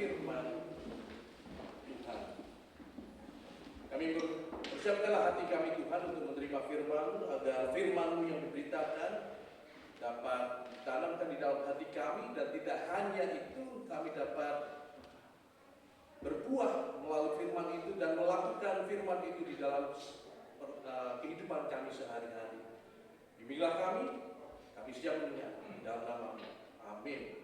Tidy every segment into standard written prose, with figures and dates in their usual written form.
firman Tuhan. Kami bersiapkanlah hati kami Tuhan untuk menerima firman, agar firman-Mu yang diberitakan dapat ditanamkan di dalam hati kami, dan tidak hanya itu, kami dapat berbuah melalui firman itu dan melakukan firman itu di dalam kehidupan kami sehari-hari. Bimbinglah kami siap mendengar dalam nama-Mu. Amin.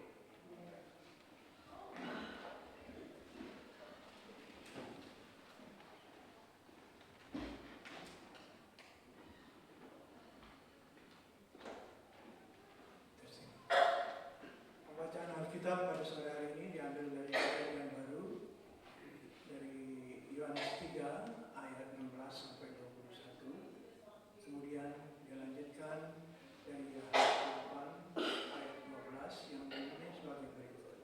Pembacaan Alkitab pada sore hari ini diambil dari ayat yang baru dari Yohanes 3 ayat 16 sampai 21. Kemudian dilanjutkan dari Yohanes 8 ayat 12 yang bunyi sebagai berikut.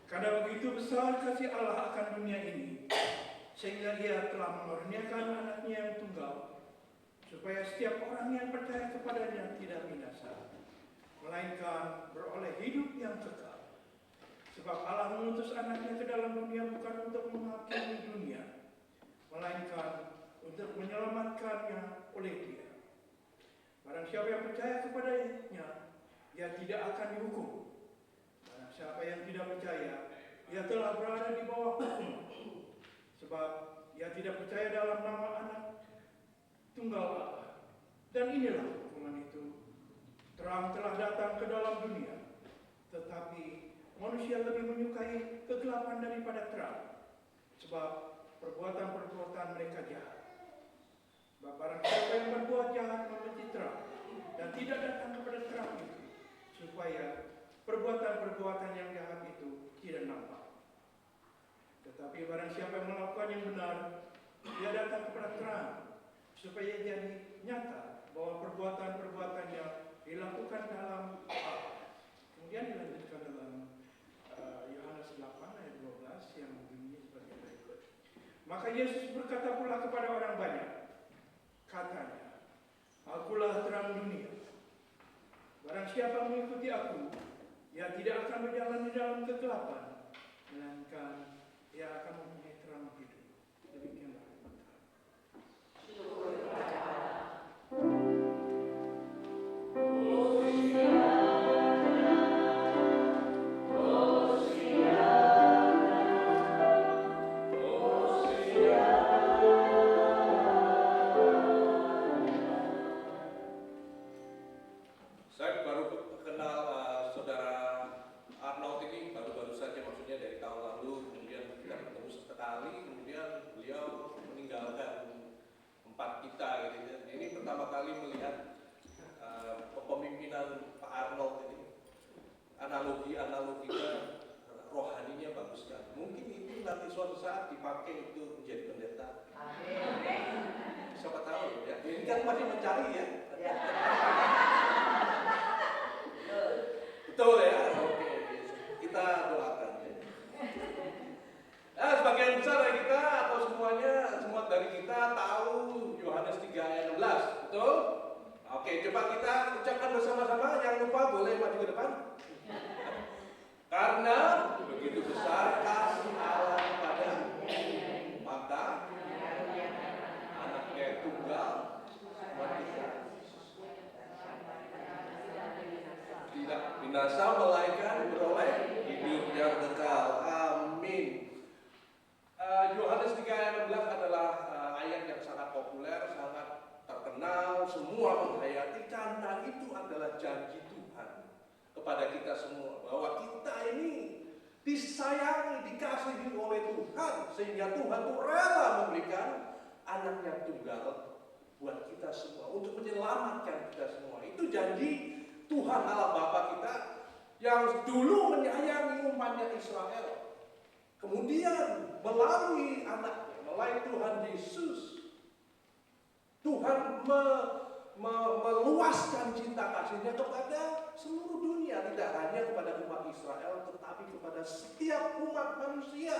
Karena begitu besar kasih Allah akan dunia ini, sehingga Dia telah mengaruniakan anaknya yang tunggal, supaya setiap orang yang percaya kepadanya tidak binasa, melainkan beroleh hidup yang kekal. Sebab Allah mengutus anaknya ke dalam dunia bukan untuk menghakimi dunia, melainkan untuk menyelamatkannya oleh Dia. Barang siapa yang percaya kepadanya, ia tidak akan dihukum. Barang siapa yang tidak percaya, ia telah berada di bawah hukum, sebab ia tidak percaya dalam nama anak tunggal Allah. Dan inilah hukuman itu: terang telah datang ke dalam dunia, tetapi manusia lebih menyukai kegelapan daripada terang, sebab perbuatan-perbuatan mereka jahat. Barang siapa yang berbuat jahat membenci terang dan tidak datang kepada terang itu, supaya perbuatan-perbuatan yang jahat itu tidak nampak. Tetapi barang siapa yang melakukan yang benar, dia datang kepada terang, supaya jadi nyata bahwa perbuatan-perbuatannya dilakukan dalam Allah. Kemudian dilanjutkan dalam Yohanes 8 ayat 12 yang bunyi sebagai berikut. Maka Yesus berkata pula kepada orang banyak, katanya, Akulah terang dunia. Barang siapa mengikuti Aku, ia tidak akan berjalan di dalam kegelapan, melainkan ia akan mempunyai terang hidup. Demikianlah firman Tuhan. Saya baru kenal saudara Arnold ini baru-baru saja, maksudnya dari tahun lalu. Kemudian kita ketemu sekali, kemudian beliau meninggalkan tempat kita gitu. Ini pertama kali melihat kepemimpinan Pak Arnold ini. Analoginya rohaninya bagus kan. Mungkin itu nanti suatu saat dipakai untuk menjadi pendeta. Siapa tahu ya. Ini kan masih mencari ya. Betul ya. Oke. Kita doakan ya. Nah, sebagian besar dari kita atau semua dari kita tahu Yohanes 3 ayat 16, betul? Oke, coba kita ucapkan bersama-sama. Yang lupa boleh maju ke depan. Karena begitu besar kasih Allah kepada maka anaknya tunggal tidak binasa, melainkan beroleh hidup yang kekal. Amin. Yohanes 3 ayat 16 adalah ayat yang sangat populer, sangat terkenal, semua menghayati, karena itu adalah janji Tuhan kepada kita semua, bahwa kita ini disayangi, dikasihi oleh Tuhan, sehingga Tuhan itu rela memberikan anaknya tunggal buat kita semua, untuk menyelamatkan kita semua. Itu janji Tuhan Allah Bapa kita yang dulu menyayangi umatnya Israel. Kemudian melalui anaknya, melalui Tuhan Yesus, Tuhan meluaskan cinta kasihnya kepada seluruh dunia, tidak hanya kepada umat Israel, tetapi kepada setiap umat manusia.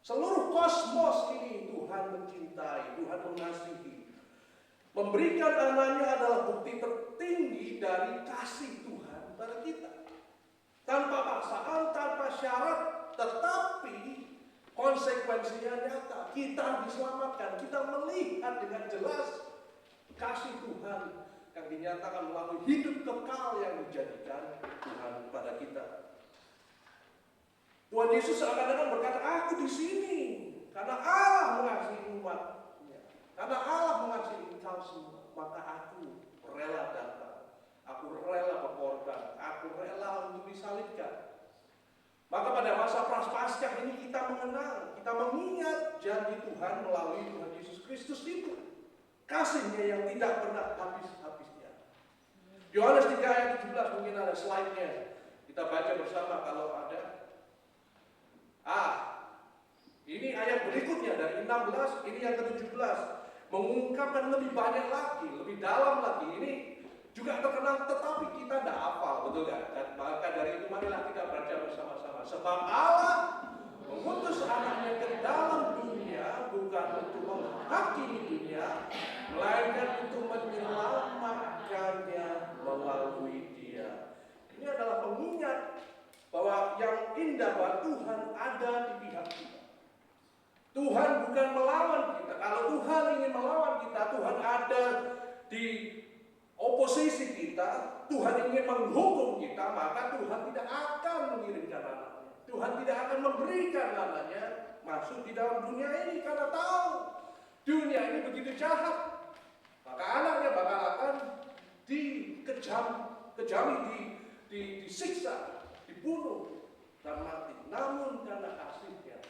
Seluruh kosmos ini Tuhan mencintai, Tuhan mengasihi. Memberikan anaknya adalah bukti tertinggi dari kasih Tuhan pada kita. Tanpa paksaan, tanpa syarat. syarat, tetapi konsekuensinya nyata. Kita diselamatkan, kita melihat dengan jelas kasih Tuhan yang dinyatakan melalui hidup kekal yang dijadikan Tuhan kepada kita. Tuhan Yesus seakan-akan berkata, aku di sini karena Allah mengasihi umat-Nya, karena Allah mengasihi engkau semua, maka aku rela datang, aku rela berkorban, aku rela untuk disalibkan. Maka pada masa Prapaskah ini kita mengenal, kita mengingat janji Tuhan melalui Tuhan Yesus Kristus itu. Kasih-Nya yang tidak pernah habis-habisnya. Yohanes 3 ayat 17, mungkin ada slide-nya. Kita baca bersama kalau ada. Ini ayat berikutnya dari 16, ini yang ke-17. Mengungkapkan lebih banyak lagi, lebih dalam lagi. Ini juga terkenal, tetapi kita tidak hafal, betul kan? Dan maka dari itu marilah kita baca bersama-sama. Sebab Allah mengutus anaknya ke dalam dunia bukan untuk menghakimi dunia, melainkan untuk menyelamatkannya melalui Dia. Ini adalah pengingat bahwa yang indah bahwa Tuhan ada di pihak kita. Tuhan bukan melawan kita. Kalau Tuhan ingin melawan kita, Tuhan ada di oposisi kita, Tuhan ingin menghukum kita, maka Tuhan tidak akan mengirimkan anaknya. Tuhan tidak akan memberikan anaknya masuk di dalam dunia ini karena tahu dunia ini begitu jahat. Maka anaknya bakal akan disiksa, dibunuh dan mati. Namun karena kasih-Nya,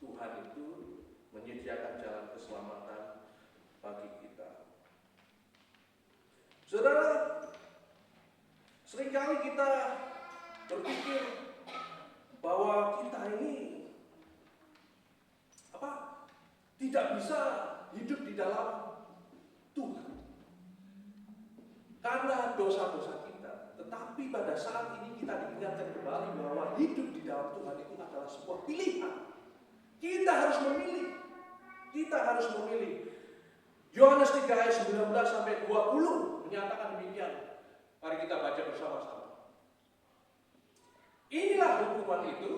Tuhan itu menyediakan jalan keselamatan bagi kita. Saudara, seringkali kita berpikir bahwa kita ini tidak bisa hidup di dalam Tuhan karena dosa-dosa kita. Tetapi pada saat ini kita diingatkan kembali bahwa hidup di dalam Tuhan itu adalah sebuah pilihan. Kita harus memilih. Kita harus memilih. Yohanes 3 ayat 19 sampai 20 menyatakan demikian. Mari kita baca bersama-sama. Inilah hukuman itu,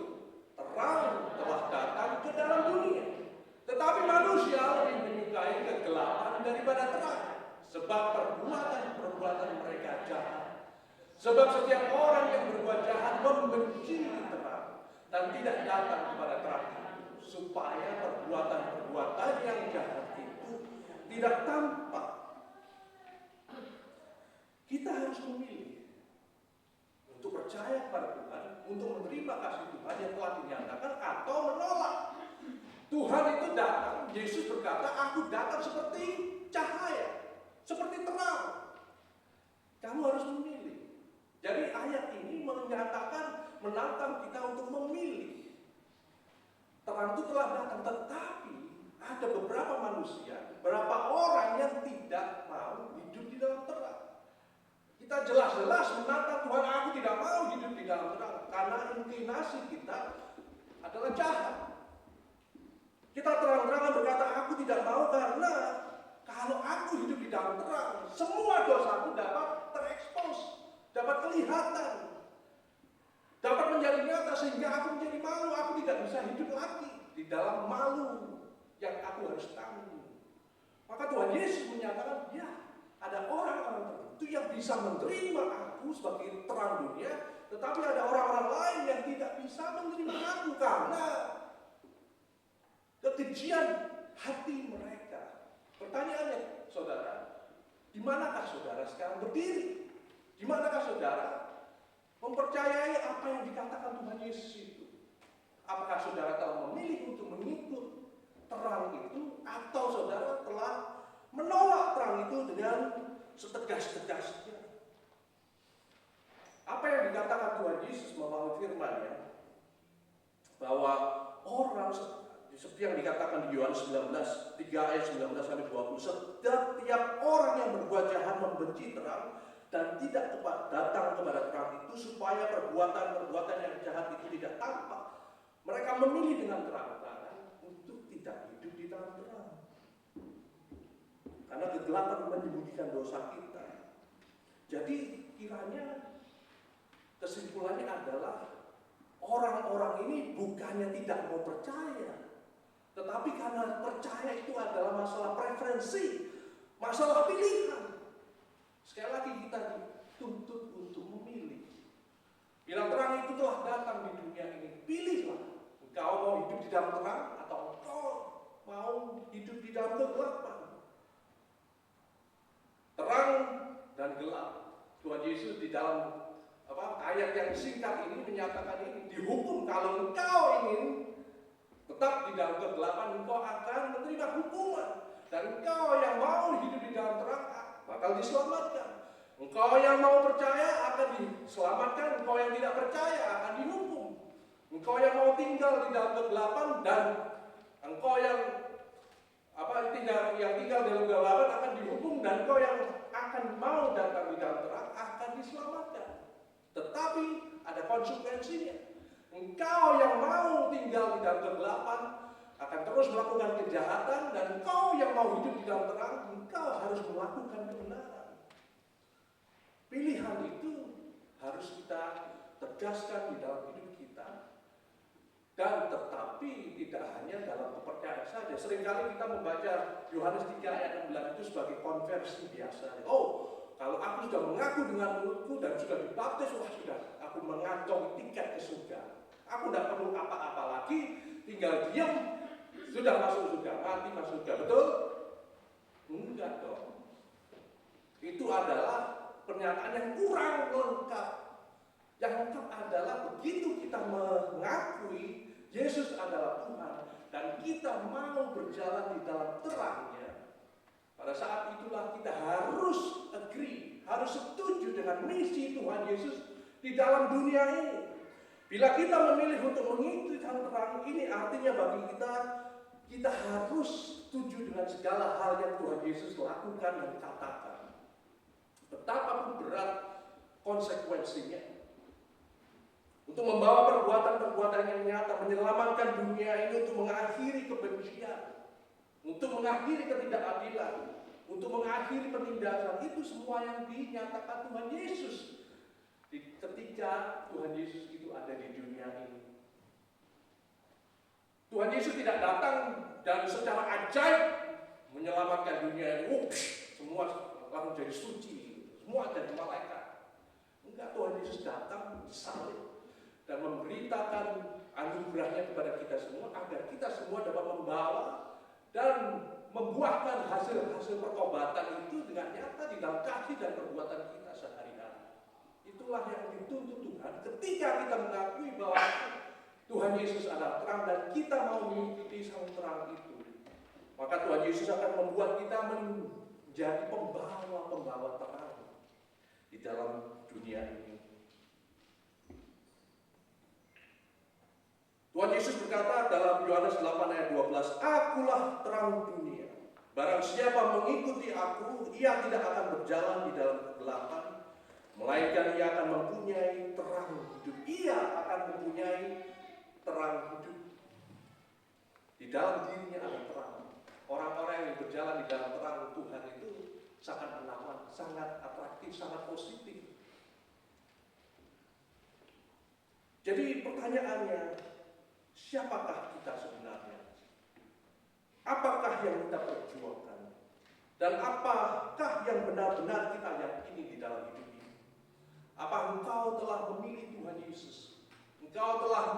terang telah datang ke dalam dunia. Tetapi manusia lebih menyukai kegelapan daripada terang, sebab perbuatan mereka jahat. Sebab setiap orang yang berbuat jahat membenci terang dan tidak datang kepada terang itu, supaya perbuatan yang jahat itu tidak tampak. Kita harus memilih untuk percaya kepada Tuhan, untuk menerima kasih Tuhan yang telah dinyatakan, atau menolak. Tuhan itu datang, Yesus berkata, aku datang seperti cahaya, seperti terang. Kamu harus memilih. Jadi ayat ini menyatakan, menantang kita untuk memilih. Terang itu telah datang, tetapi ada beberapa manusia, beberapa orang yang tidak mau hidup di dalam terang. Kita jelas-jelas menantang Tuhan, aku tidak mau hidup di dalam terang, karena inklinasi kita adalah jahat. Kita terang-terangan berkata, aku tidak mau karena kalau aku hidup di dalam terang, semua dosaku dapat terekspos, dapat kelihatan, dapat menjadi nyata, sehingga aku menjadi malu. Aku tidak bisa hidup lagi di dalam malu yang aku harus tanggung. Maka Tuhan Yesus menyatakan, ya, ada orang-orang tertentu yang bisa menerima aku sebagai terang dunia, tetapi ada orang-orang lain yang tidak bisa menerima aku karena kekejian hati mereka. Pertanyaannya, saudara, di manakah saudara sekarang berdiri? Di manakah saudara mempercayai apa yang dikatakan Tuhan Yesus itu? Apakah saudara telah memilih untuk mengikut terang itu, atau saudara telah menolak terang itu dengan setegas-tegasnya? Apa yang dikatakan Tuhan Yesus melalui firman-Nya, bahwa orang seperti yang dikatakan di Yohanes 19, 3 ayat 19 sampai 20, setiap orang yang berbuat jahat membenci terang dan tidak datang kepada terang itu, supaya perbuatan yang jahat itu tidak tampak. Mereka memilih dengan terang-terangan untuk tidak hidup di dalam terang, karena kegelapan menyembunyikan dosa kita. Jadi kiranya kesimpulannya adalah orang-orang ini bukannya tidak mau percaya, tetapi karena percaya itu adalah masalah preferensi, masalah pilihan. Sekali lagi kita dituntut untuk memilih. Bila terang itu telah datang di dunia ini, pilihlah. Engkau mau hidup di dalam terang atau engkau mau hidup di dalam kegelapan. Terang dan gelap. Tuhan Yesus di dalam ayat yang singkat ini menyatakan ini, dihukum. Kalau engkau ingin tetap di dalam kegelapan, engkau akan menerima hukuman. Dan engkau yang mau hidup di dalam terang bakal diselamatkan. Engkau yang mau percaya akan diselamatkan, engkau yang tidak percaya akan dihukum. Engkau yang mau tinggal di dalam kegelapan dan engkau yang tinggal dalam kegelapan akan dihukum, dan engkau yang akan mau datang di dalam terang akan diselamatkan. Tetapi ada konsekuensinya. Engkau yang mau tinggal di dalam kegelapan akan terus melakukan kejahatan, dan engkau yang mau hidup di dalam terang, engkau harus melakukan kebenaran. Pilihan itu harus kita tegaskan di dalam hidup kita. Dan tetapi tidak hanya dalam kepercayaan saja. Seringkali kita membaca Yohanes 3 ayat 16 itu sebagai konversi biasa. Oh, kalau aku sudah mengaku dengan mulutku dan sudah dibaptis, wah sudah, aku mengantongi tiket ke surga. Aku tidak perlu apa-apa lagi, tinggal diam, sudah masuk surga, mati masuk surga. Betul? Enggak dong. Itu adalah pernyataan yang kurang lengkap. Yang lengkap adalah begitu kita mengakui Yesus adalah Tuhan dan kita mau berjalan di dalam terangnya, pada saat itulah kita harus agree, harus setuju dengan misi Tuhan Yesus di dalam dunia ini. Bila kita memilih untuk mengikuti terang ini, artinya bagi kita harus setuju dengan segala hal yang Tuhan Yesus lakukan dan katakan. Betapapun berat konsekuensinya. Untuk membawa perbuatan-perbuatan yang nyata, menyelamatkan dunia ini, untuk mengakhiri kebencian, untuk mengakhiri ketidakadilan, untuk mengakhiri penindasan, itu semua yang dinyatakan Tuhan Yesus ketika Tuhan Yesus itu ada di dunia ini. Tuhan Yesus tidak datang dan secara ajaib menyelamatkan dunia ini. Semua langsung jadi suci, semua jadi malaikat. Enggak, Tuhan Yesus datang disalib dan memberitakan anugerahnya kepada kita semua, agar kita semua dapat membawa dan membuahkan hasil-hasil pertobatan itu dengan nyata di dalam kasih dan perbuatan kita sehari-hari. Itulah yang dituntut Tuhan ketika kita mengakui bahwa Tuhan Yesus adalah terang dan kita mau mengikuti sang terang itu. Maka Tuhan Yesus akan membuat kita menjadi pembawa-pembawa terang di dalam dunia ini. Tuhan Yesus berkata dalam Yohanes 8 ayat 12, "Akulah terang dunia. Barang siapa mengikuti aku, ia tidak akan berjalan di dalam kegelapan, melainkan ia akan mempunyai terang hidup." Ia akan mempunyai terang hidup. Di dalam dirinya ada terang. Orang-orang yang berjalan di dalam terang Tuhan itu sangat menawan, sangat atraktif, sangat positif. Jadi pertanyaannya, siapakah kita sebenarnya? Apakah yang kita perjuangkan? Dan apakah yang benar-benar kita yakini di dalam hidup ini? Apa engkau telah memilih Tuhan Yesus? Engkau telah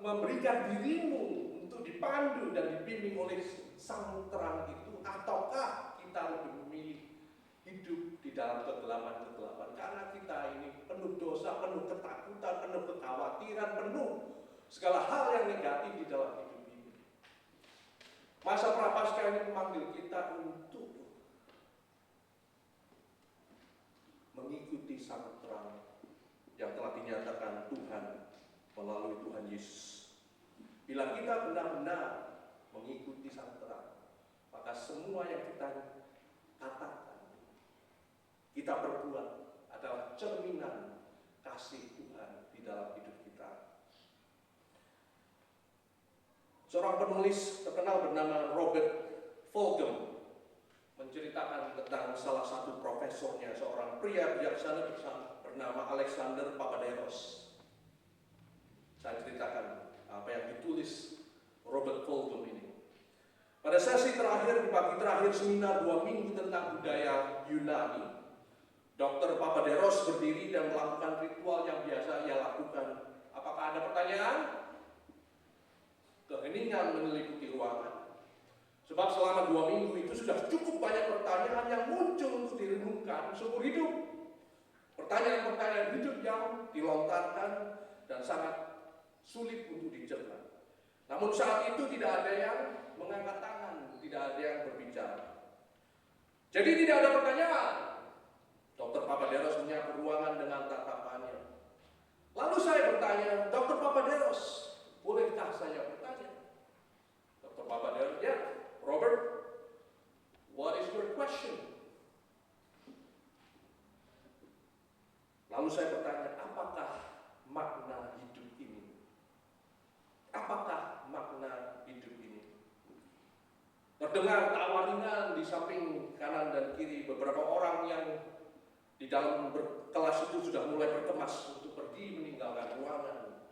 memberikan dirimu untuk dipandu dan dibimbing oleh sang terang itu? Ataukah kita lebih memilih hidup di dalam kegelapan-kegelapan? Karena kita ini penuh dosa, penuh ketakutan, penuh kekhawatiran, penuh segala hal yang negatif di dalam hidup ini. Masa Prapaskah ini memanggil kita untuk mengikuti sang terang yang telah dinyatakan Tuhan melalui Tuhan Yesus. Bila kita benar-benar mengikuti sang terang, maka semua yang kita katakan, kita perbuat adalah cerminan kasih Tuhan di dalam hidup kita. Seorang penulis terkenal bernama Robert Fulghum menceritakan tentang salah satu profesornya, seorang pria bijaksana bernama Alexander Papaderos. Saya ceritakan. Pada sesi terakhir, di pagi terakhir seminar 2 minggu tentang budaya Yunani, Dr. Papaderos berdiri dan melakukan ritual yang biasa ia lakukan. Apakah ada pertanyaan? Keheningan menyelimuti ruangan. Sebab selama 2 minggu itu sudah cukup banyak pertanyaan yang muncul untuk direnungkan seumur hidup. Pertanyaan-pertanyaan hidup yang dilontarkan dan sangat sulit untuk dicerna. Namun saat itu tidak ada yang mengangkat tangan, tidak ada yang berbicara. Jadi tidak ada pertanyaan. Dr. Papaderos menyapu ruangan dengan tatapannya. Lalu saya bertanya, Dr. Papaderos, bolehkah saya bertanya? Dr. Papaderos, ya, Robert, what is your question? Lalu saya bertanya, apakah makna hidup ini? Apakah makna hidup ini? Terdengar tawa ringan di samping kanan dan kiri. Beberapa orang yang di dalam kelas itu sudah mulai berkemas untuk pergi meninggalkan ruangan.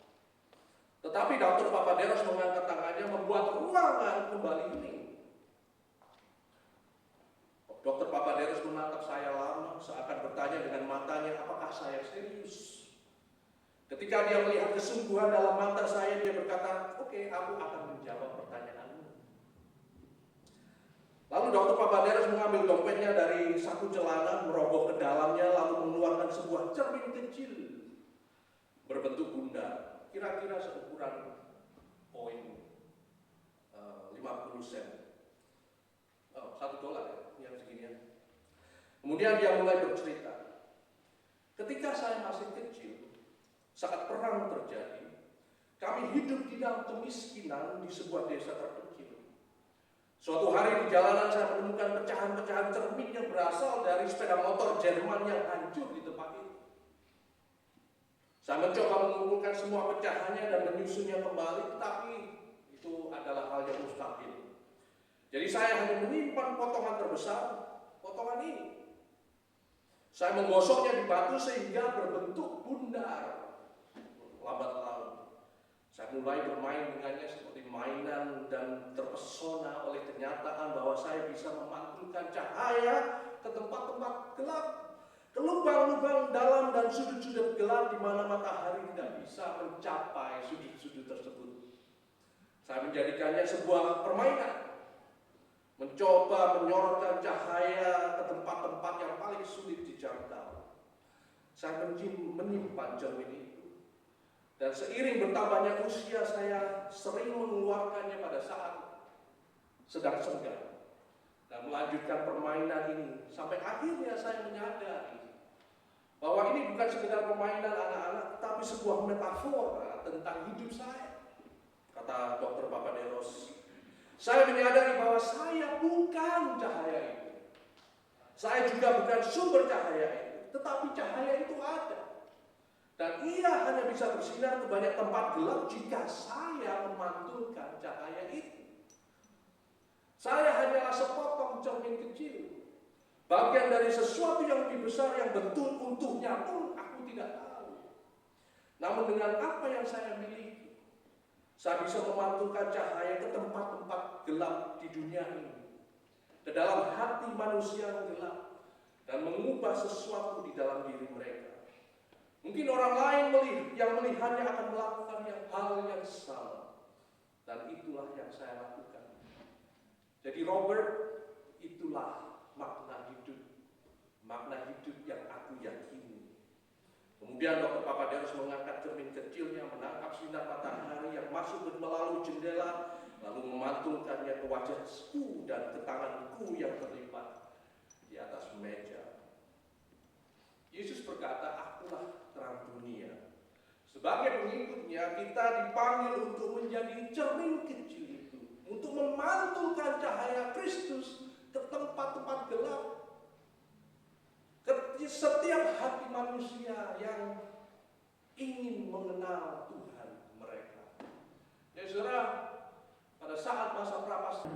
Tetapi Dr. Papaderos mengangkat tangannya membuat ruangan kembali hening. Dr. Papaderos menatap saya lama, seakan bertanya dengan matanya, apakah saya serius? Ketika dia melihat kesungguhan dalam mata saya, dia berkata, oke, aku akan menjawab pertanyaanmu. Lalu Dr. Papaderos mengambil dompetnya dari saku celana, merogoh ke dalamnya, lalu mengeluarkan sebuah cermin kecil berbentuk bundar, kira-kira seukuran koin 50 sen. $1 ya, yang seginian. Kemudian dia mulai bercerita. Ketika saya masih kecil, saat perang terjadi, kami hidup di dalam kemiskinan di sebuah desa terpencil. Suatu hari di jalanan saya menemukan pecahan-pecahan cermin yang berasal dari sepeda motor Jerman yang hancur di tempat itu. Saya mencoba mengumpulkan semua pecahannya dan menyusunnya kembali, tetapi itu adalah hal yang mustahil. Jadi saya hanya menyimpan potongan terbesar, potongan ini. Saya menggosoknya di batu sehingga berbentuk bundar. Lambat laun, saya mulai bermain dengannya seperti mainan dan terpesona oleh kenyataan bahwa saya bisa memantulkan cahaya ke tempat-tempat gelap, ke lubang-lubang dalam dan sudut-sudut gelap di mana matahari tidak bisa mencapai sudut-sudut tersebut. Saya menjadikannya sebuah permainan. Mencoba menyorotkan cahaya ke tempat-tempat yang paling sulit dijangkau. Saya menyimpan cermin itu. Dan seiring bertambahnya usia, saya sering mengeluarkannya pada saat sedang senggang. Dan melanjutkan permainan ini. Sampai akhirnya saya menyadari bahwa ini bukan sekedar permainan anak-anak, tetapi sebuah metafora tentang hidup saya. Kata Dr. Papaderos, saya menyadari bahwa saya bukan cahaya itu. Saya juga bukan sumber cahaya itu. Tetapi cahaya itu ada. Dan ia hanya bisa bersinar ke banyak tempat gelap jika saya memantulkan cahaya itu. Saya hanyalah sepotong cermin kecil. Bagian dari sesuatu yang lebih besar yang betul utuhnya pun aku tidak tahu. Namun dengan apa yang saya miliki, saya bisa memantulkan cahaya ke tempat-tempat gelap di dunia ini, ke dalam hati manusia yang gelap, dan mengubah sesuatu di dalam diri mereka. Mungkin orang lain yang melihatnya akan melakukan hal yang sama, dan itulah yang saya lakukan. Jadi Robert, itulah makna hidup yang aku yakini. Kemudian Dr. Papaderos mengangkat cermin kecilnya, menangkap sinar matahari yang masuk melalui jendela, lalu memantulkannya ke wajahku dan ke tanganku yang terlipat di atas meja. Yesus berkata, akulah terang dunia. Sebagai pengikutnya, kita dipanggil untuk menjadi cermin kecil itu, untuk memantulkan cahaya Kristus ke tempat-tempat gelap, ke setiap hati manusia yang ingin mengenal Tuhan mereka. Ya saudara, pada saat masa prapaskah,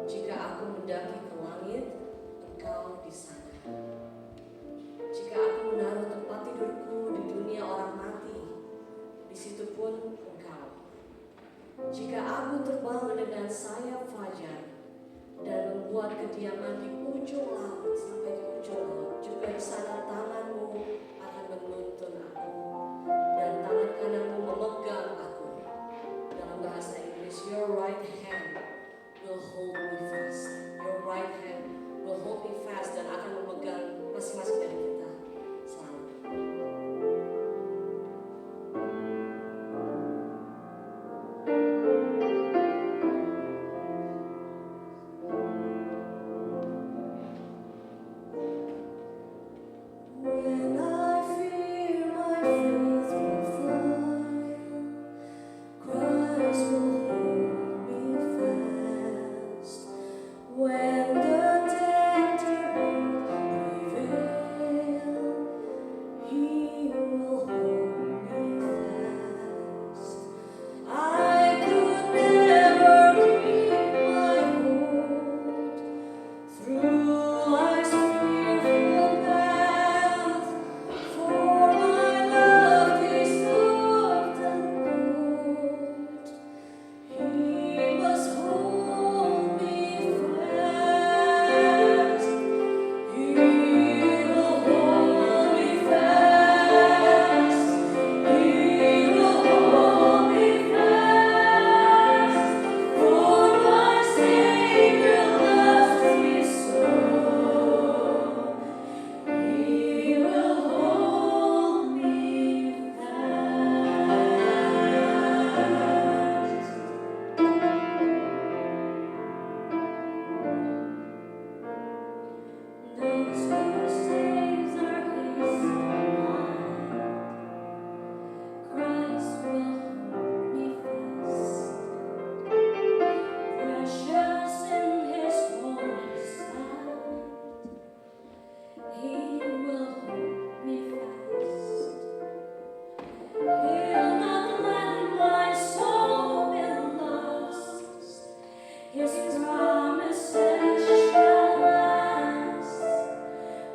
jika aku mendaki ke langit, engkau di sana. Jika aku menaruh tempat tidurku di dunia orang mati, di situ pun engkau. Jika aku terbang dengan sayap fajar dan membuat kediaman di ujung laut sampai di ujung laut, juga di sana tanganmu akan menuntun aku dan tangan kananmu memegang aku. Dalam bahasa Inggris, your right hand will hold me fast. Your right hand will hold me fast dan akan memegang masing-masing dari kita selalu. When I fear my faith will fail, Christ will hold me fast. When the tempter will prevail, He will hold me fast. I could never keep my hold through life's fearful path, for my love is soft and cold. He must hold me fast. He will hold me fast. He will hold me fast. For my Savior loves me so. He will hold me fast. Those who saves are His command, Christ will hold me fast. Precious in His holy sight, He will hold me fast. He'll not let my soul be lost. His promises shall last.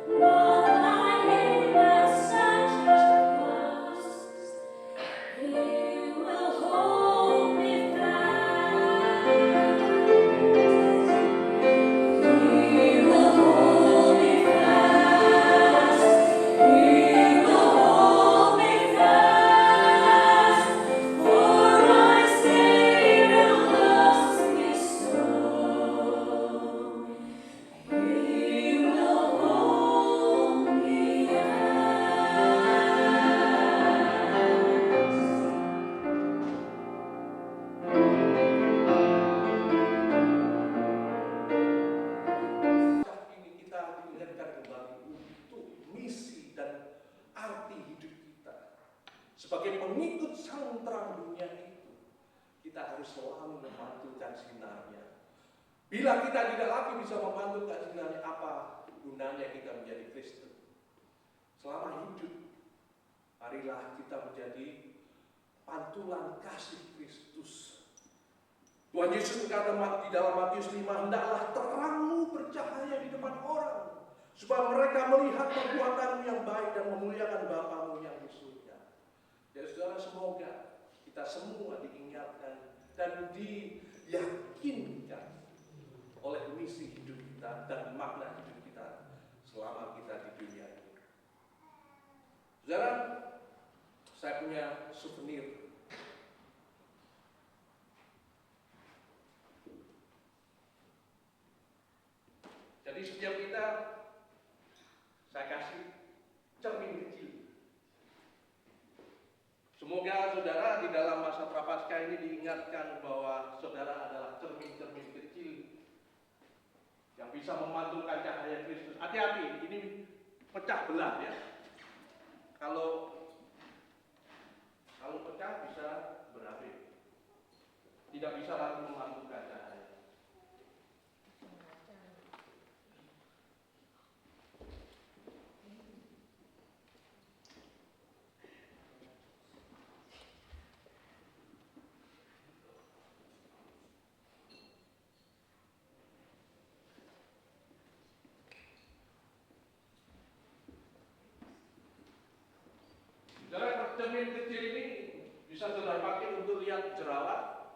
Not by name as such cost. He will hold me fast. He will hold me fast. He will hold me fast. For my Savior loves me so. He will hold me Saat ini kita diingatkan kembali untuk misi dan arti hidup kita. Sebagai pengikut sang terang dunia itu, kita harus selalu memantulkan sinarnya. Bila kita tidak lagi bisa memantulkan sinarnya, apa gunanya kita menjadi Kristen? Selama hidup, marilah kita menjadi pantulan kasih Kristus. Tuhan Yesus berkata di dalam Matius 5, hendaklah terangmu bercahaya di depan orang, supaya mereka melihat perbuatanmu yang baik dan memuliakan Bapamu yang di surga. Jadi saudara, semoga kita semua diingatkan dan diyakinkan oleh misi hidup kita dan makna hidup kita selama kita di dunia ini. Saudara, saya punya souvenir. Jadi setiap kita, saya kasih cermin kecil. Semoga saudara di dalam masa Prapaskah ini diingatkan bahwa saudara adalah cermin-cermin kecil yang bisa memantulkan cahaya Kristus. Hati-hati, ini pecah belah ya. Kalau pecah bisa berapi. Tidak bisa lagi memantulkan cahaya. Cermin kecil ini bisa saudara pakai untuk lihat jerawat,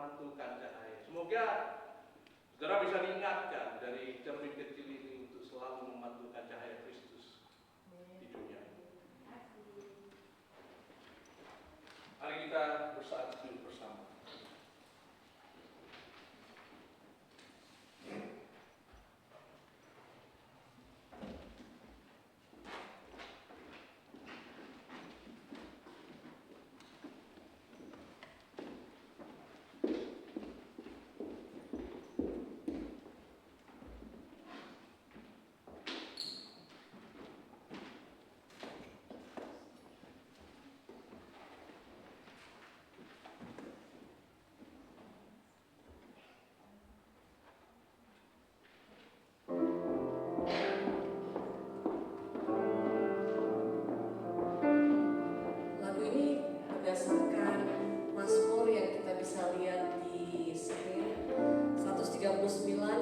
memantulkan cahaya. Semoga saudara bisa diingatkan dari cermin kecil ini untuk selalu memantulkan cahaya Kristus di dunia ini. Mari kita bersaat teduh bersama. Lagu ini berdasarkan Mazmur yang kita bisa lihat di sini 139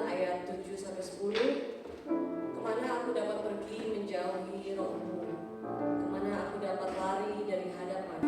ayat 7-10. Kemana aku dapat pergi menjauhi rohmu, kemana aku dapat lari dari hadapan.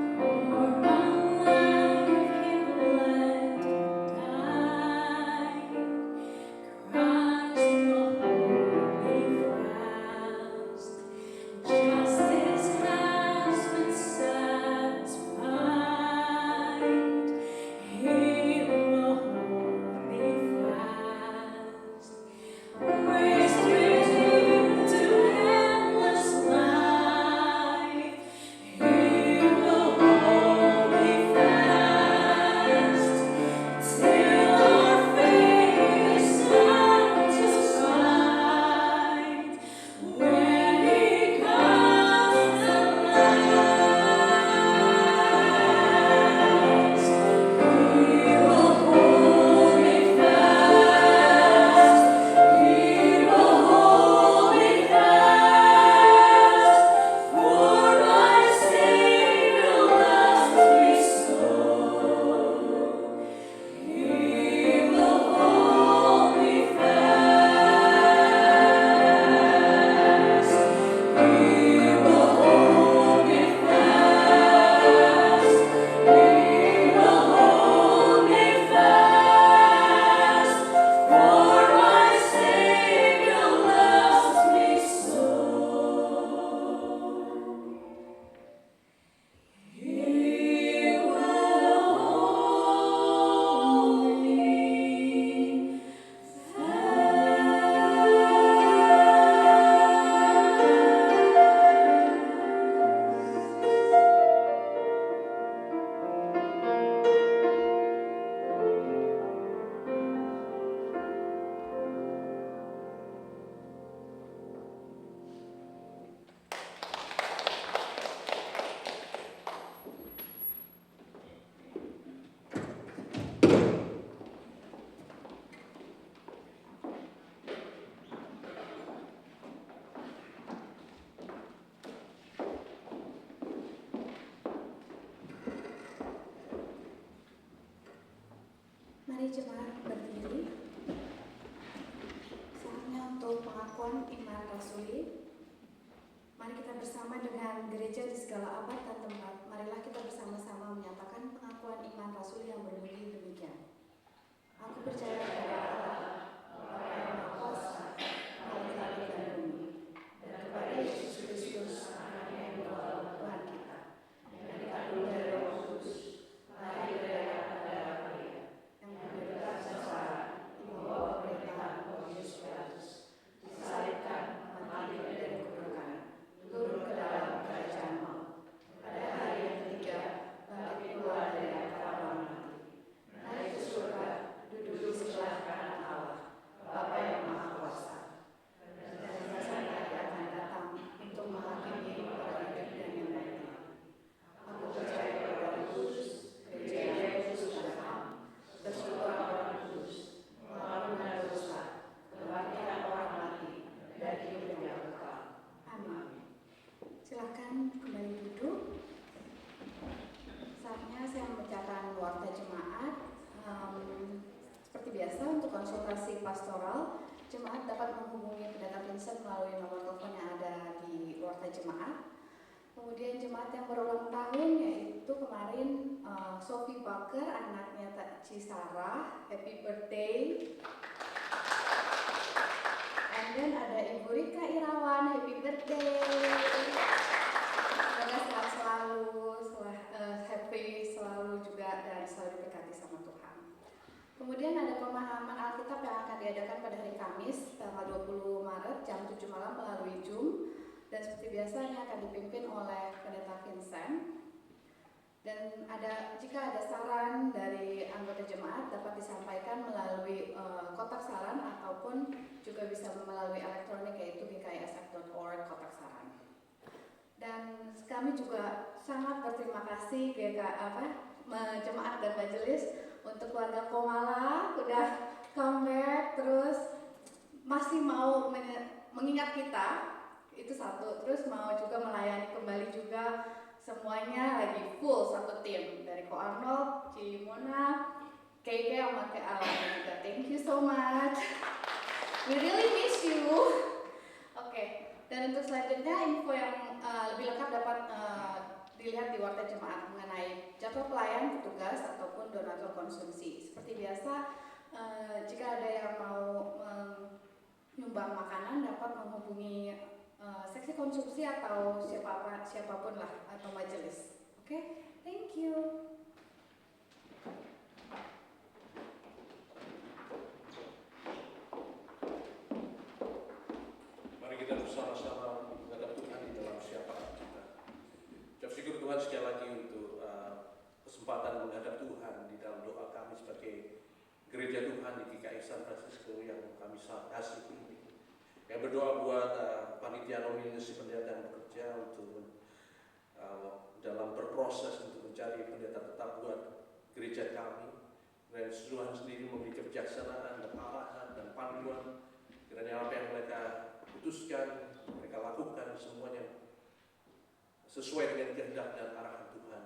Mari jemaat berdiri. Saatnya untuk pengakuan iman rasuli. Mari kita bersama dengan gereja di segala abad dan tempat. Marilah kita bersama-sama menyatakan pengakuan iman rasuli yang berbunyi demikian. Aku percaya kepada Allah, Bapa yang Maha Kuasa, Maha langit dan bumi, dan kepada Yesus Kristus, Anaknya yang tunggal Tuhan kita, yang dikandung dari Roh Kudus, lahir dari Maria, yang menderita sengsara di bawah pemerintahan Pontius Pilatus, disalibkan, mati dan dikuburkan, turun ke dalam kerajaan maut. Pada hari yang ketiga, bangkit keluar dari antara orang mati, naik ke surga, duduk di sebelah kanan Allah, Bapa yang Maha Kuasa. Dan rasanya Dia akan datang untuk menghakimi orang hidup dan yang mati. Aku percaya kepada Roh Kudus, gereja yang kudus dan am, persekutuan orang kudus, pengampunan dosa, kebangkitan orang mati, dan hidup yang kekal. Amin. Silakan kembali duduk. Saatnya saya membacakan warta jemaat. Seperti biasa untuk konsultasi pastoral, jemaat dapat menghubungi Pendeta Vincent melalui nomor telepon yang ada di warta jemaat. Kemudian jemaat yang berulang tahun yaitu kemarin Sophie Baker, anaknya Ci Sarah, happy birthday. And then ada Ibu Rika Irawan, happy birthday. Semoga sehat selalu, happy selalu juga dan selalu diberkati sama Tuhan. Kemudian ada pemahaman Alkitab yang akan diadakan pada hari Kamis tanggal 20 Maret jam 7 malam melalui Zoom. Dan seperti biasa ini akan dipimpin oleh Pendeta Vincent. Dan jika ada saran dari anggota jemaat dapat disampaikan melalui kotak saran ataupun juga bisa melalui elektronik yaitu gksf.org kotak saran. Dan kami juga sangat berterima kasih jemaat dan majelis untuk keluarga Komala udah comeback terus masih mau mengingat kita. Itu satu, terus mau juga melayani kembali juga semuanya lagi full satu tim dari Ko Arnold, Ci Mona, KK sama Ke Alam juga. Thank you so much. We really miss you. Oke, dan untuk selanjutnya info yang lebih lengkap dapat dilihat di Warta Jemaat mengenai jadwal pelayan petugas ataupun donatur konsumsi. Seperti biasa, jika ada yang mau menyumbang makanan dapat menghubungi seksi konsumsi atau siapapun lah atau majelis. Oke, thank you. Mari kita bersama-sama menghadap Tuhan di dalam syafaat kita. Ucap syukur Tuhan sekali lagi untuk kesempatan menghadap Tuhan di dalam doa kami sebagai gereja Tuhan di GKI San Francisco yang kami sangat kasih ini. Yang berdoa buat panitia nominasi pendeta yang bekerja untuk dalam berproses untuk mencari pendeta tetap buat gereja kami. Dan Tuhan sendiri memberi kebijaksanaan dan arahan dan panduan. Kiranya apa yang mereka putuskan, mereka lakukan semuanya sesuai dengan kehendak dan arahan Tuhan.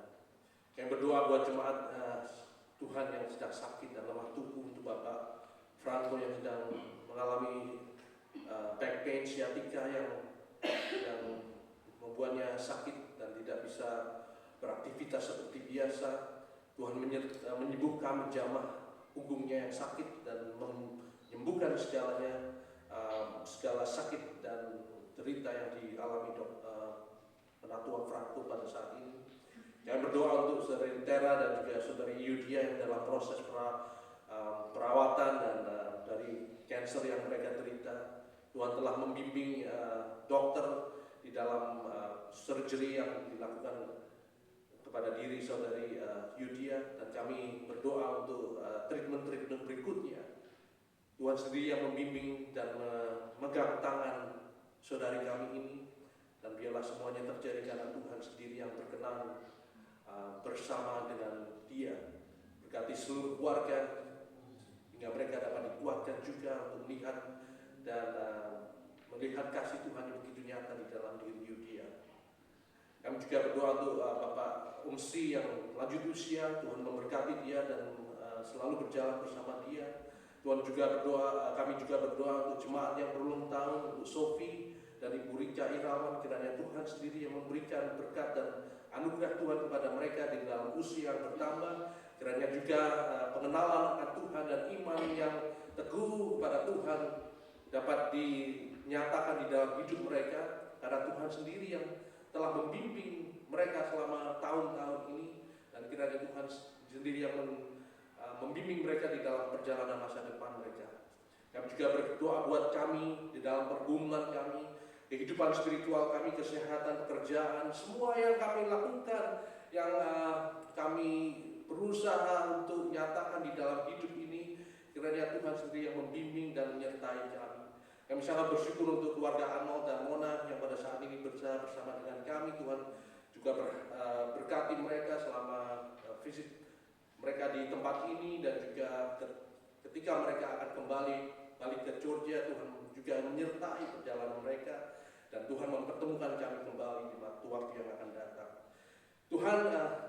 Yang berdoa buat jemaat Tuhan yang sedang sakit dan lemah tubuh, untuk Bapak Franco yang sedang mengalami back pain sciatica yang membuatnya sakit dan tidak bisa beraktivitas seperti biasa. Tuhan menyembuhkan, menjamah punggungnya yang sakit dan menyembuhkan segala sakit dan derita yang dialami penatua Franco pada saat ini. Yang berdoa untuk saudari Tera dan juga saudari Yudia yang dalam proses perawatan dan dari kanker yang mereka derita. Tuhan telah membimbing dokter di dalam surgery yang dilakukan kepada diri saudari Yudia, dan kami berdoa untuk treatment berikutnya. Tuhan sendiri yang membimbing dan memegang tangan saudari kami ini, dan biarlah semuanya terjadi karena Tuhan sendiri yang berkenan bersama dengan dia. Berkati seluruh keluarga hingga mereka dapat dikuatkan juga untuk melihat dan melihat kasih Tuhan yang begitu nyata di dalam diri Yudia. Kami juga berdoa untuk Bapak Umsi yang lanjut usia, Tuhan memberkati dia dan selalu berjalan bersama dia. Tuhan juga berdoa, kami juga berdoa untuk jemaat yang berulang tahun, untuk Sophie dan Ibu Rika Irawan. Kiranya Tuhan sendiri yang memberikan berkat dan anugerah Tuhan kepada mereka di dalam usia yang bertambah. Kiranya juga pengenalan akan Tuhan dan iman yang teguh kepada Tuhan dapat dinyatakan di dalam hidup mereka, karena Tuhan sendiri yang telah membimbing mereka selama tahun-tahun ini, dan kiranya Tuhan sendiri yang membimbing mereka di dalam perjalanan masa depan mereka. Kami juga berdoa buat kami di dalam pergumulan kami, kehidupan spiritual kami, kesehatan, pekerjaan, semua yang kami lakukan, yang kami berusaha untuk nyatakan di dalam hidup ini. Kiranya Tuhan sendiri yang membimbing dan menyertai kami. Kami sangat bersyukur untuk keluarga Arnold dan Mona yang pada saat ini bersama dengan kami. Tuhan juga berkati mereka selama visit mereka di tempat ini, dan juga ketika mereka akan kembali balik ke Georgia, Tuhan juga menyertai perjalanan mereka, dan Tuhan mempertemukan kami kembali di waktu-waktu yang akan datang. Tuhan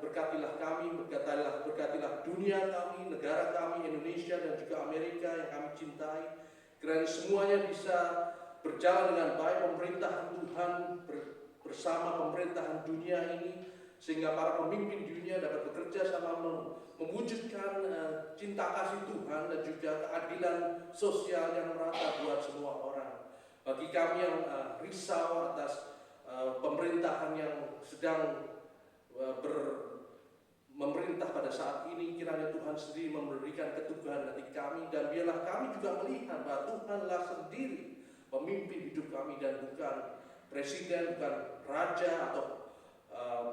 berkatilah kami, berkatilah dunia kami, negara kami, Indonesia dan juga Amerika yang kami cintai. Kiranya semuanya bisa berjalan dengan baik, pemerintahan Tuhan bersama pemerintahan dunia ini, sehingga para pemimpin dunia dapat bekerja sama mewujudkan cinta kasih Tuhan dan juga keadilan sosial yang merata buat semua orang. Bagi kami yang risau atas pemerintahan yang sedang memerintah pada saat ini, kiranya Tuhan sendiri memberikan keteguhan hati kami, dan biarlah kami juga melihat bahwa Tuhanlah sendiri pemimpin hidup kami dan bukan presiden, bukan raja atau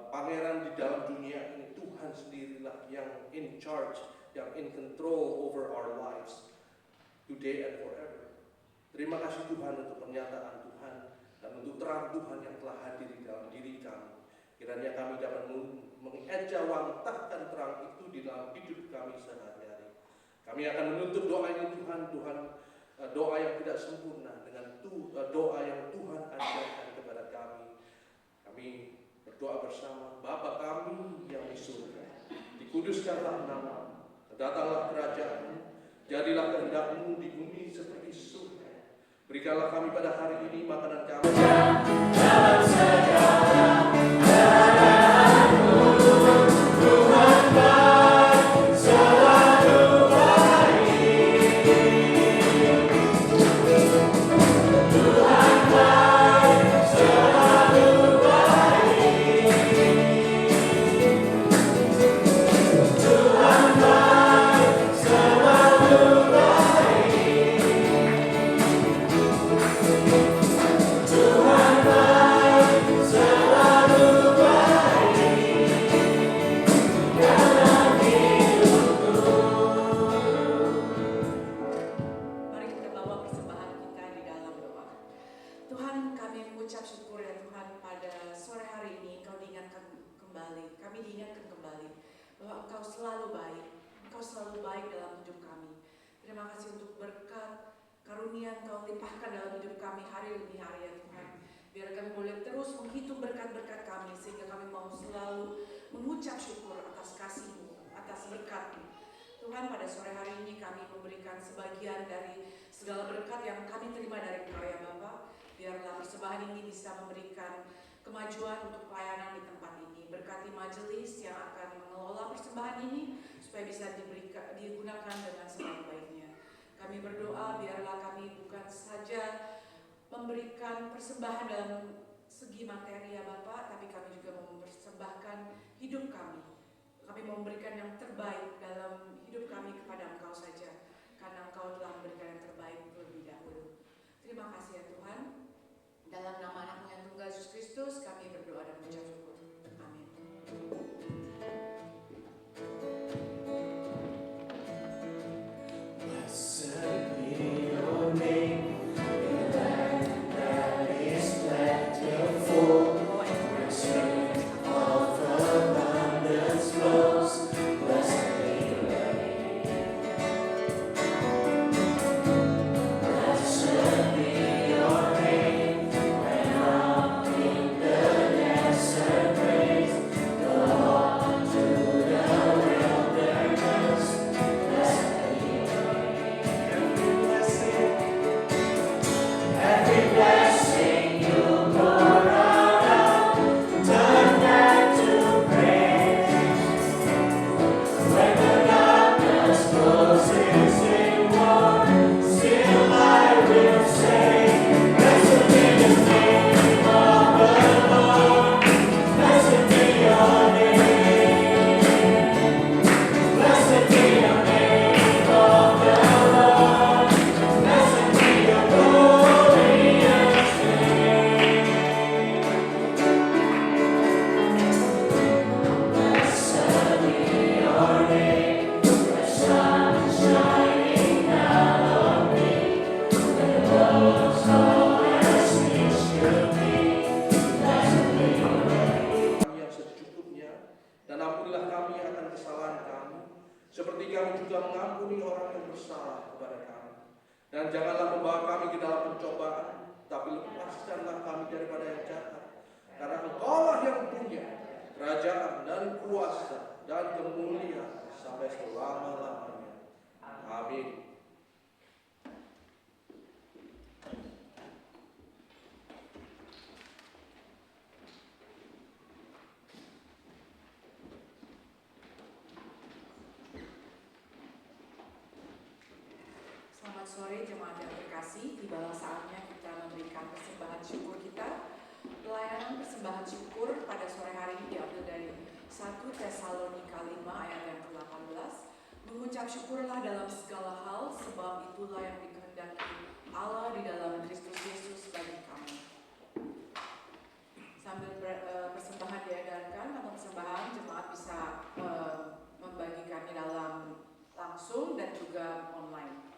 pangeran di dalam dunia ini. Tuhan sendirilah yang in charge, yang in control over our lives today and forever. Terima kasih Tuhan untuk pernyataan Tuhan dan untuk terang Tuhan yang telah hadir di dalam diri kami. Kiranya kami dapat mengejawantahkan terang itu di dalam hidup kami sehari-hari. Kami akan menutup doa ini Tuhan, doa yang tidak sempurna dengan doa yang Tuhan ajarkan kepada kami. Kami berdoa bersama. Bapa kami yang di surga, dikuduskanlah namamu, datanglah kerajaan-Mu, jadilah kehendak-Mu di bumi seperti surga. Berikanlah kami pada hari ini makanan kami. Dalam segala keadaanmu, Tuhan baik, selalu baik. Tuhan baik, selalu baik. Tuhan baik, selalu baik. Tuhan baik, selalu baik dalam hidupku. Mari kita bawa persembahan kita di dalam doa. Tuhan, kami mengucap syukur ya Tuhan, pada sore hari ini Engkau diingatkan kembali, kami diingatkan kembali bahwa Engkau selalu baik, Engkau selalu baik dalam hidup kami. Terima kasih untuk berkat karunia Engkau limpahkan dalam hidup kami hari demi hari ya Tuhan. Biar kami boleh terus menghitung berkat-berkat kami, sehingga kami mau selalu mengucap syukur atas kasih-Mu, atas berkat-Mu. Tuhan, pada sore hari ini kami memberikan sebagian dari segala berkat yang kami terima dari Engkau ya Bapa. Biarlah persembahan ini bisa memberikan kemajuan untuk pelayanan di tempat ini. Berkati majelis yang akan mengelola persembahan ini supaya bisa digunakan dengan sebaik-baiknya. Kami berdoa biarlah kami bukan saja memberikan persembahan dalam segi materi ya Bapak, tapi kami juga mempersembahkan hidup kami. Kami memberikan yang terbaik dalam hidup kami kepada Engkau saja, karena Engkau telah memberikan yang terbaik terlebih dahulu. Terima kasih ya Tuhan. Dalam nama Anak-Mu yang tunggal Yesus Kristus kami berdoa dan mengucap syukur. Amin. Blessed be your name, the land that is plentiful, where streams of abundance flows. Blessed be your name. Blessed be your name, when out in the desert ways, the walk to the wilderness. Blessed be your name. Every blessing you pour out, turn that to praise. When the darkness closes in war, still I will say, blessed be the name of the Lord. Blessed be your name. Blessed be your name of the Lord. Blessed be your glorious name. Blessed be your name, the sun shining out on me, when the world's all as it should be. Blessed be your name. Kami yang secukupnya, dan ampunilah kami akan kesalahan kami, seperti kami juga mengampuni orang yang bersalah kepada kami. Dan janganlah membawa kami ke dalam pencobaan, tapi lepaskanlah kami daripada yang jahat. Karena Engkaulah yang punya kerajaan dan kuasa dan kemuliaan sampai selama-lamanya. Amin. sore jemaat yang terkasih, tibalah saatnya kita memberikan persembahan syukur kita. Pelayanan persembahan syukur pada sore hari ini diambil dari 1 Tesalonika 5 ayat yang ke-18. Mengucap syukurlah dalam segala hal, sebab itulah yang dikehendaki Allah di dalam Kristus Yesus bagi kamu. Sambil persembahan diedarkan atau persembahan, jemaat bisa membagikannya dalam langsung dan juga online.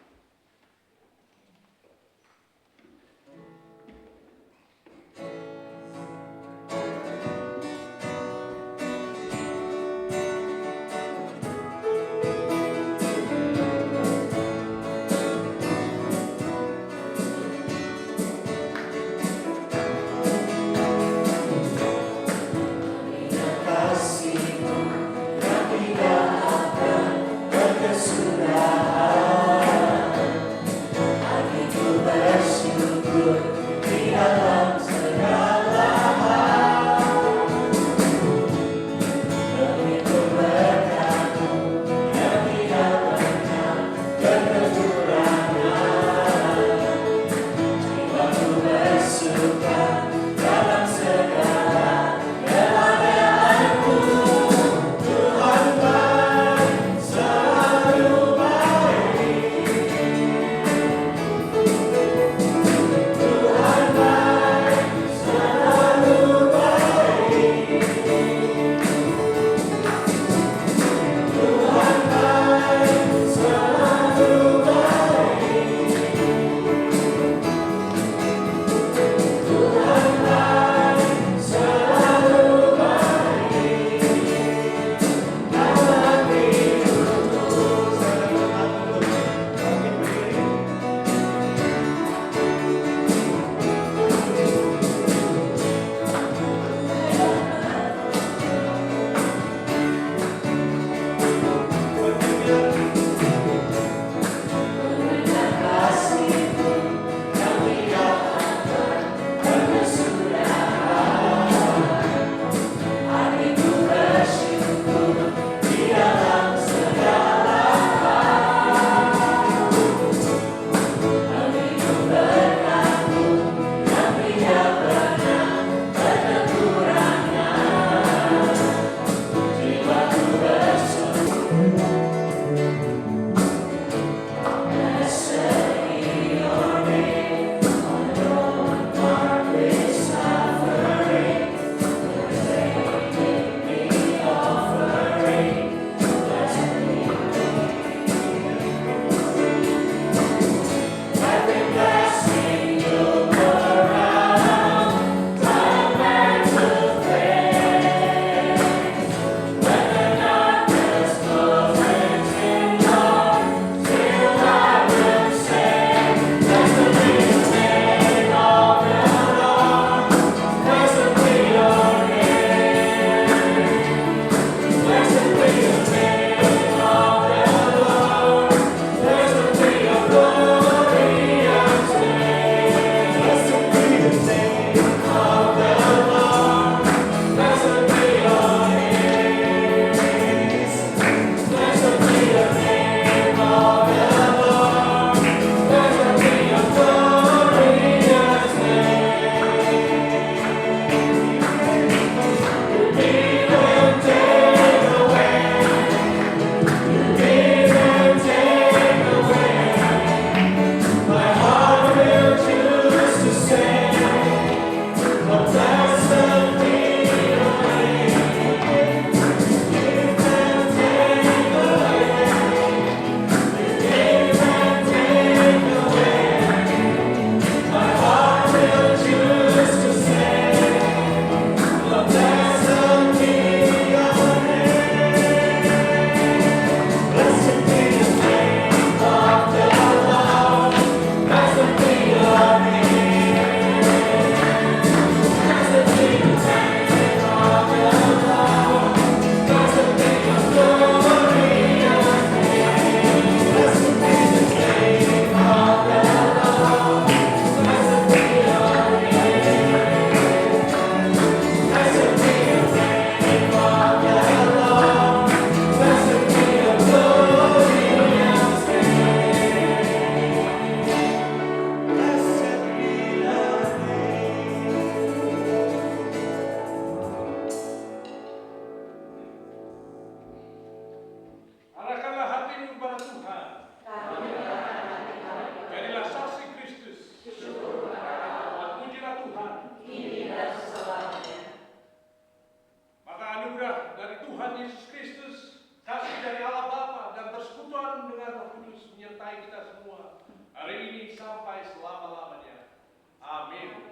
kita semua hari ini sampai selama-lamanya. Amin.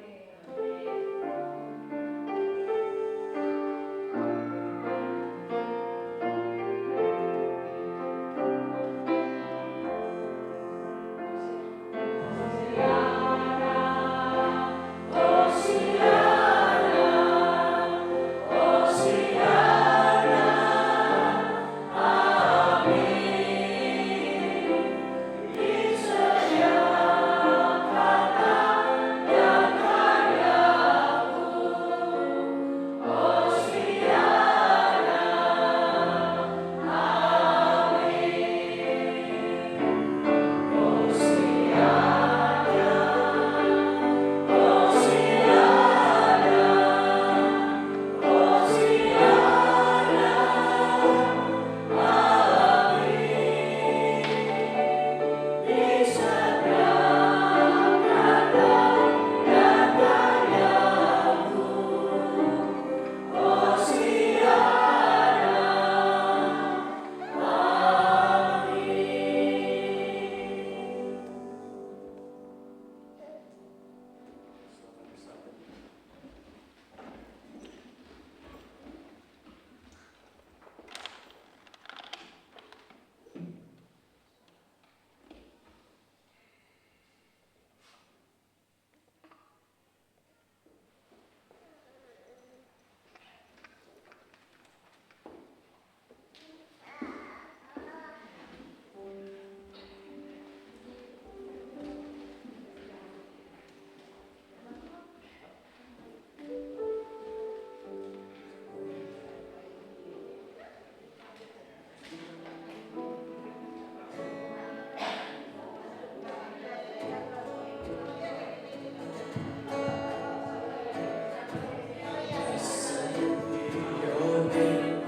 Your name,